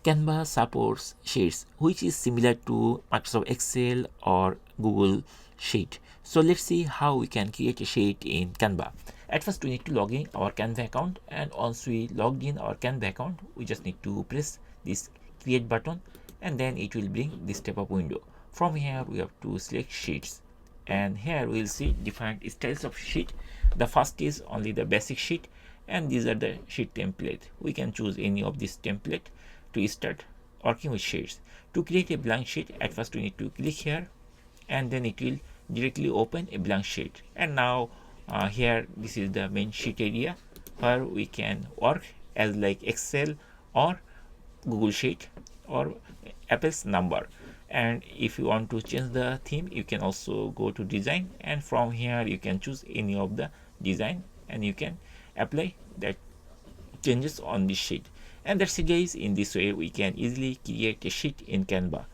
Canva supports sheets, which is similar to Microsoft Excel or Google Sheet. So let's see how we can create a sheet in Canva. At first, we need to log in our Canva account, and once we logged in our Canva account, we just need to press this create button, and then it will bring this type of window. From here, we have to select sheets, and here we will see different styles of sheet. The first is only the basic sheet, and these are the sheet template. We can choose any of this template to start working with sheets. To create a blank sheet, at first we need to click here, and then it will directly open a blank sheet. And now here, this is the main sheet area where we can work as like Excel or Google Sheet or Apple's number. And if you want to change the theme, you can also go to design, and from here you can choose any of the design, and you can apply that changes on this sheet. And that's it guys. In this way we can easily create a sheet in Canva.